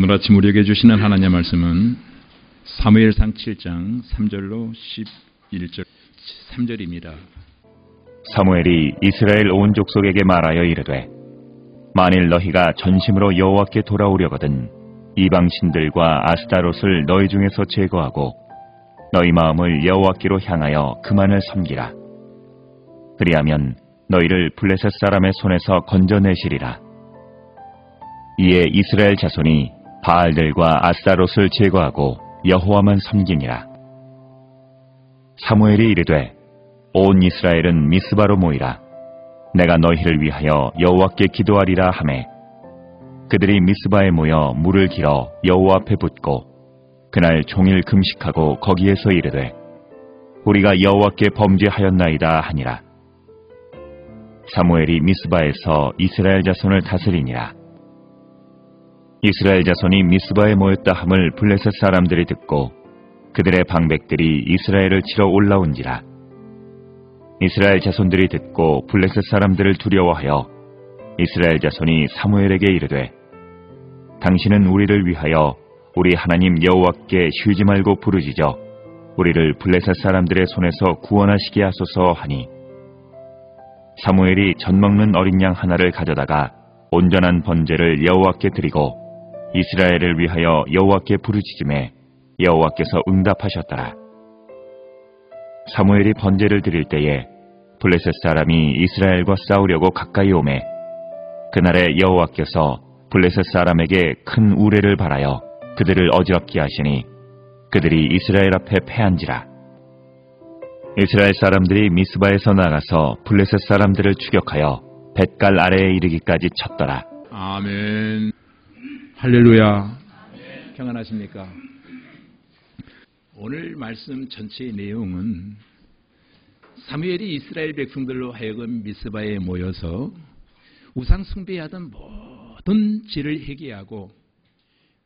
오늘 아침 우리에게 주시는 하나님의 말씀은 사무엘상 7장 3절로 11절 3절입니다. 사무엘이 이스라엘 온 족속에게 말하여 이르되 만일 너희가 전심으로 여호와께 돌아오려거든 이방 신들과 아스타롯을 너희 중에서 제거하고 너희 마음을 여호와께로 향하여 그만을 섬기라. 그리하면 너희를 블레셋 사람의 손에서 건져내시리라. 이에 이스라엘 자손이 바알들과 아스타롯을 제거하고 여호와만 섬기니라. 사무엘이 이르되 온 이스라엘은 미스바로 모이라. 내가 너희를 위하여 여호와께 기도하리라 하매 그들이 미스바에 모여 물을 길어 여호와 앞에 붓고 그날 종일 금식하고 거기에서 이르되 우리가 여호와께 범죄하였나이다 하니라. 사무엘이 미스바에서 이스라엘 자손을 다스리니라. 이스라엘 자손이 미스바에 모였다 함을 블레셋 사람들이 듣고 그들의 방백들이 이스라엘을 치러 올라온지라. 이스라엘 자손들이 듣고 블레셋 사람들을 두려워하여 이스라엘 자손이 사무엘에게 이르되 당신은 우리를 위하여 우리 하나님 여호와께 쉬지 말고 부르짖어 우리를 블레셋 사람들의 손에서 구원하시게 하소서 하니 사무엘이 젖 먹는 어린 양 하나를 가져다가 온전한 번제를 여호와께 드리고 이스라엘을 위하여 여호와께 부르짖음에 여호와께서 응답하셨더라. 사무엘이 번제를 드릴 때에 블레셋 사람이 이스라엘과 싸우려고 가까이 오매 그날에 여호와께서 블레셋 사람에게 큰 우레를 발하여 그들을 어지럽게 하시니 그들이 이스라엘 앞에 패한지라. 이스라엘 사람들이 미스바에서 나가서 블레셋 사람들을 추격하여 벳갈 아래에 이르기까지 쳤더라. 아멘. 할렐루야. 평안하십니까? 오늘 말씀 전체의 내용은 사무엘이 이스라엘 백성들로 하여금 미스바에 모여서 우상 숭배하던 모든 죄를 회개하고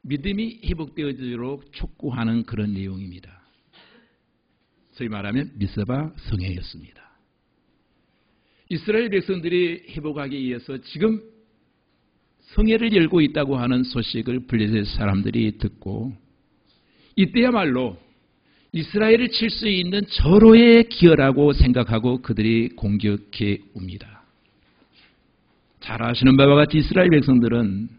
믿음이 회복되어지도록 촉구하는 그런 내용입니다. 소위 말하면 미스바 성회였습니다. 이스라엘 백성들이 회복하기 위해서 지금 성회를 열고 있다고 하는 소식을 블레셋 사람들이 듣고 이때야말로 이스라엘을 칠 수 있는 절호의 기회라고 생각하고 그들이 공격해 옵니다. 잘 아시는 바와 같이 이스라엘 백성들은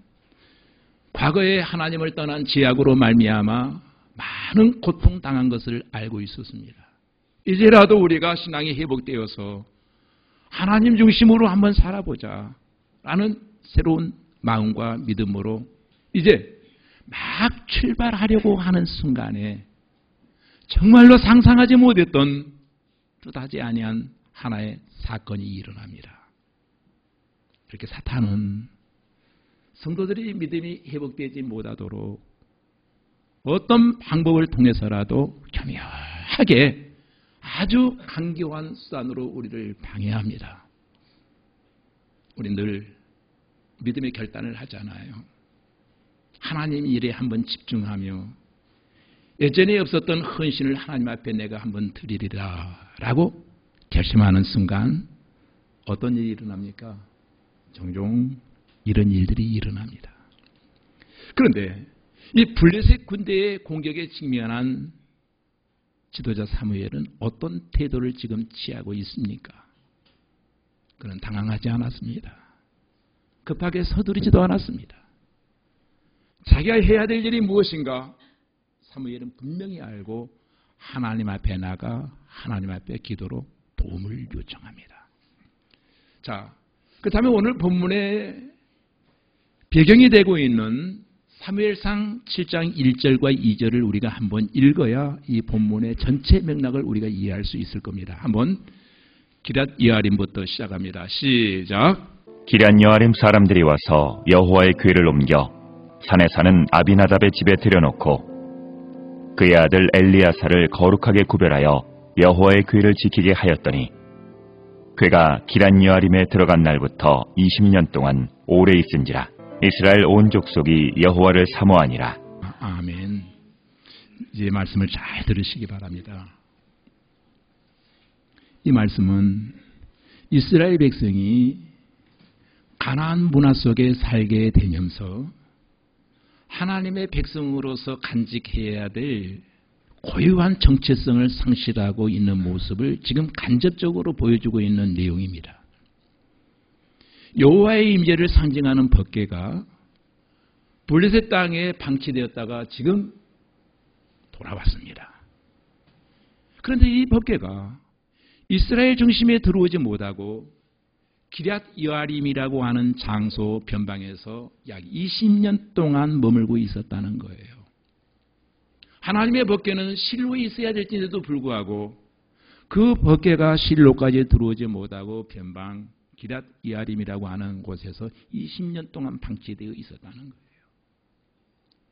과거에 하나님을 떠난 죄악으로 말미암아 많은 고통당한 것을 알고 있었습니다. 이제라도 우리가 신앙이 회복되어서 하나님 중심으로 한번 살아보자 라는 새로운 마음과 믿음으로 이제 막 출발하려고 하는 순간에 정말로 상상하지 못했던 뜻하지 아니한 하나의 사건이 일어납니다. 이렇게 사탄은 성도들이 믿음이 회복되지 못하도록 어떤 방법을 통해서라도 교묘하게 아주 간교한 수단으로 우리를 방해합니다. 우리 늘 믿음의 결단을 하잖아요. 하나님 일에 한번 집중하며 예전에 없었던 헌신을 하나님 앞에 내가 한번 드리리라 라고 결심하는 순간 어떤 일이 일어납니까? 종종 이런 일들이 일어납니다. 그런데 이 블레셋 군대의 공격에 직면한 지도자 사무엘은 어떤 태도를 지금 취하고 있습니까? 그는 당황하지 않았습니다. 급하게 서두르지도 않았습니다. 자기가 해야 될 일이 무엇인가? 사무엘은 분명히 알고 하나님 앞에 나가 하나님 앞에 기도로 도움을 요청합니다. 자, 그렇다면 오늘 본문의 배경이 되고 있는 사무엘상 7장 1절과 2절을 우리가 한번 읽어야 이 본문의 전체 맥락을 우리가 이해할 수 있을 겁니다. 한번 기럇 여아림부터 시작합니다. 시작. 기럇 여아림 사람들이 와서 여호와의 궤를 옮겨 산에 사는 아비나답의 집에 들여놓고 그의 아들 엘리야사를 거룩하게 구별하여 여호와의 궤를 지키게 하였더니 궤가 기럇 여아림에 들어간 날부터 20년 동안 오래 있은지라. 이스라엘 온 족속이 여호와를 사모하니라. 아멘. 이제 말씀을 잘 들으시기 바랍니다. 이 말씀은 이스라엘 백성이 가나안 문화 속에 살게 되면서 하나님의 백성으로서 간직해야 될 고유한 정체성을 상실하고 있는 모습을 지금 간접적으로 보여주고 있는 내용입니다. 여호와의 임재를 상징하는 법궤가 블레셋 땅에 방치되었다가 지금 돌아왔습니다. 그런데 이 법궤가 이스라엘 중심에 들어오지 못하고 기럇 여아림이라고 하는 장소 변방에서 약 20년 동안 머물고 있었다는 거예요. 하나님의 법궤는 실로에 있어야 될지에도 불구하고 그 법궤가 실로까지 들어오지 못하고 변방 기럇 여아림이라고 하는 곳에서 20년 동안 방치되어 있었다는 거예요.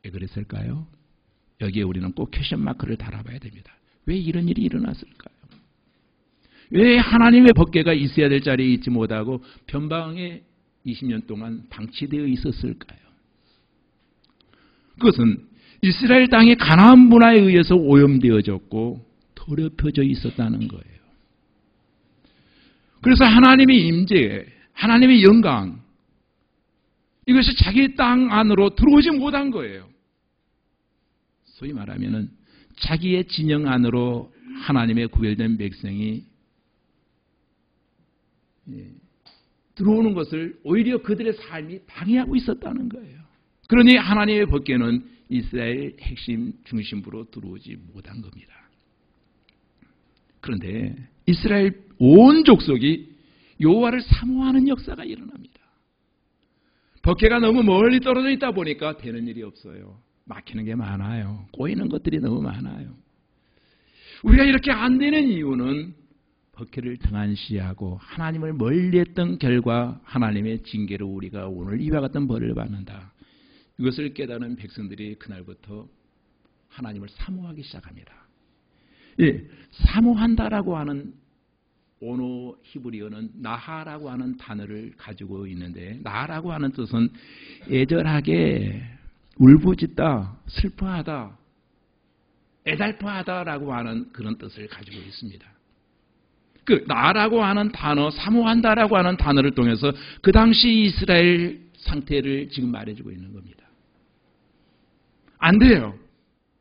왜 그랬을까요? 여기에 우리는 꼭 퀘션 마크를 달아봐야 됩니다. 왜 이런 일이 일어났을까요? 왜 하나님의 법궤가 있어야 될 자리에 있지 못하고 변방에 20년 동안 방치되어 있었을까요? 그것은 이스라엘 땅이 가나안 문화에 의해서 오염되어졌고 더럽혀져 있었다는 거예요. 그래서 하나님의 임재, 하나님의 영광, 이것이 자기 땅 안으로 들어오지 못한 거예요. 소위 말하면 자기의 진영 안으로 하나님의 구별된 백성이 들어오는 것을 오히려 그들의 삶이 방해하고 있었다는 거예요. 그러니 하나님의 법궤는 이스라엘 핵심 중심부로 들어오지 못한 겁니다. 그런데 이스라엘 온 족속이 여호와를 사모하는 역사가 일어납니다. 법궤가 너무 멀리 떨어져 있다 보니까 되는 일이 없어요. 막히는 게 많아요. 꼬이는 것들이 너무 많아요. 우리가 이렇게 안 되는 이유는 법궤를 등한시하고 하나님을 멀리했던 결과 하나님의 징계로 우리가 오늘 이와 같은 벌을 받는다. 이것을 깨달은 백성들이 그날부터 하나님을 사모하기 시작합니다. 예, 사모한다라고 하는 오노 히브리어는 나하라고 하는 단어를 가지고 있는데, 나하라고 하는 뜻은 애절하게 울부짖다, 슬퍼하다, 애달퍼하다라고 하는 그런 뜻을 가지고 있습니다. 그 나라고 하는 단어, 사모한다라고 하는 단어를 통해서 그 당시 이스라엘 상태를 지금 말해주고 있는 겁니다. 안 돼요.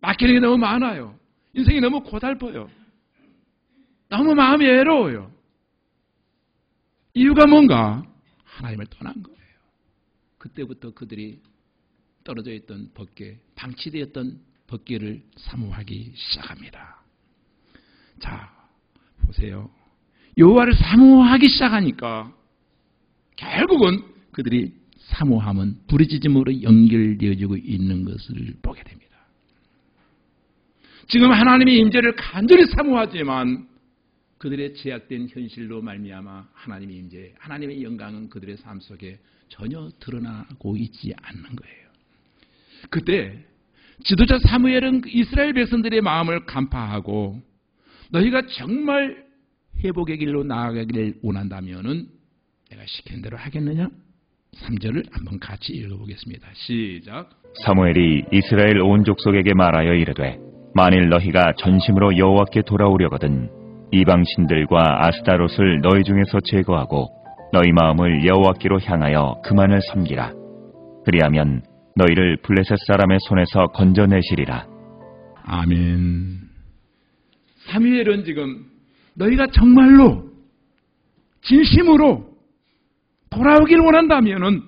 막히는 게 너무 많아요. 인생이 너무 고달퍼요. 너무 마음이 애로워요. 이유가 뭔가? 하나님을 떠난 거예요. 그때부터 그들이 떨어져 있던 법궤, 방치되었던 법궤를 사모하기 시작합니다. 자, 보세요. 여호와를 사모하기 시작하니까 결국은 그들이 사모함은 부르짖음으로 연결되어지고 있는 것을 보게 됩니다. 지금 하나님의 임재를 간절히 사모하지만 그들의 제약된 현실로 말미암아 하나님의 임재, 하나님의 영광은 그들의 삶 속에 전혀 드러나고 있지 않는 거예요. 그때 지도자 사무엘은 이스라엘 백성들의 마음을 간파하고 너희가 정말 회복의 길로 나아가기를 원한다면은 내가 시키는 대로 하겠느냐? 3절을 한번 같이 읽어보겠습니다. 시작. 사무엘이 이스라엘 온 족속에게 말하여 이르되 만일 너희가 전심으로 여호와께 돌아오려거든 이방 신들과 아스타롯을 너희 중에서 제거하고 너희 마음을 여호와께로 향하여 그만을 섬기라. 그리하면 너희를 블레셋 사람의 손에서 건져내시리라. 아멘. 사무엘은 지금 너희가 정말로 진심으로 돌아오길 원한다면은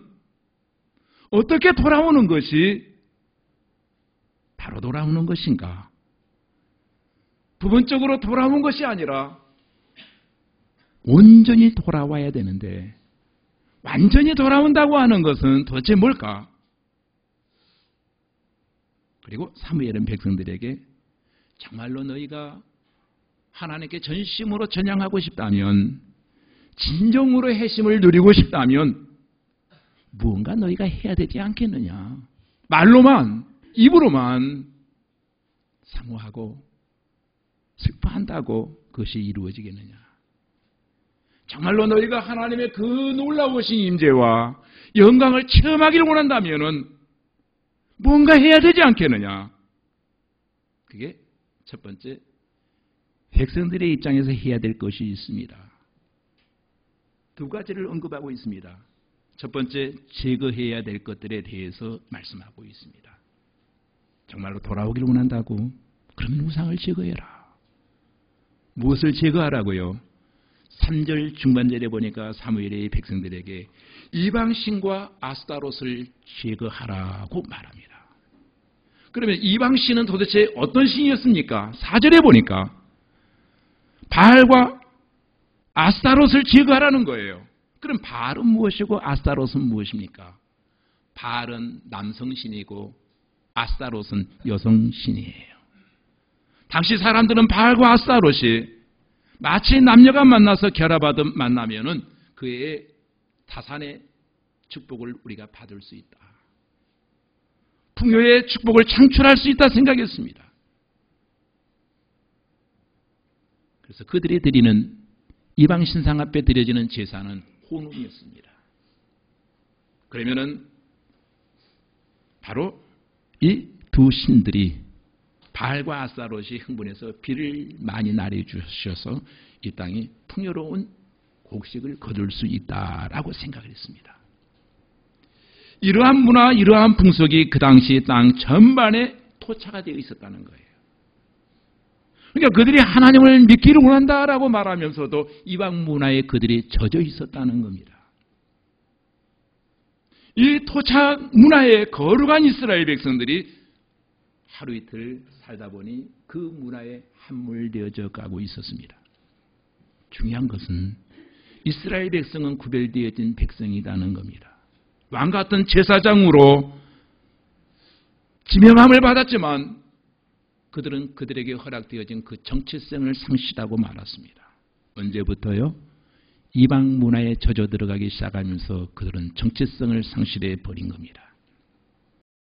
어떻게 돌아오는 것이 바로 돌아오는 것인가? 부분적으로 돌아오는 것이 아니라 온전히 돌아와야 되는데 완전히 돌아온다고 하는 것은 도대체 뭘까? 그리고 사무엘은 백성들에게 정말로 너희가 하나님께 전심으로 전향하고 싶다면, 진정으로 회심을 누리고 싶다면 무언가 너희가 해야 되지 않겠느냐. 말로만, 입으로만 사모하고 슬퍼한다고 그것이 이루어지겠느냐. 정말로 너희가 하나님의 그 놀라우신 임재와 영광을 체험하기를 원한다면 뭔가 해야 되지 않겠느냐. 그게 첫 번째, 백성들의 입장에서 해야 될 것이 있습니다. 두 가지를 언급하고 있습니다. 첫 번째, 제거해야 될 것들에 대해서 말씀하고 있습니다. 정말로 돌아오기를 원한다고? 그러면 우상을 제거해라. 무엇을 제거하라고요? 3절 중반절에 보니까 사무엘이 백성들에게 이방신과 아스타롯을 제거하라고 말합니다. 그러면 이방신은 도대체 어떤 신이었습니까? 4절에 보니까 바알과 아스타롯을 제거하라는 거예요. 그럼 바알은 무엇이고 아스타롯은 무엇입니까? 바알은 남성신이고 아스타롯은 여성신이에요. 당시 사람들은 바알과 아스타롯이 마치 남녀가 만나서 결합하듯 만나면은 그의 타산의 축복을 우리가 받을 수 있다. 풍요의 축복을 창출할 수 있다 생각했습니다. 그래서 그들이 드리는 이방 신상 앞에 드려지는 제사는 혼음이었습니다. 그러면은 바로 이 두 신들이 바알과 아스타롯이 흥분해서 비를 많이 내려주셔서 이 땅이 풍요로운 곡식을 거둘 수 있다라고 생각을 했습니다. 이러한 문화, 이러한 풍속이 그 당시 땅 전반에 토착화 되어 있었다는 거예요. 그러니까 그들이 하나님을 믿기를 원한다라고 말하면서도 이방 문화에 그들이 젖어 있었다는 겁니다. 이 토착 문화에 거룩한 이스라엘 백성들이 하루 이틀 살다 보니 그 문화에 함몰되어져 가고 있었습니다. 중요한 것은 이스라엘 백성은 구별되어진 백성이라는 겁니다. 왕 같은 제사장으로 지명함을 받았지만 그들은 그들에게 허락되어진 그 정체성을 상실하고 말았습니다. 언제부터요? 이방 문화에 젖어 들어가기 시작하면서 그들은 정체성을 상실해 버린 겁니다.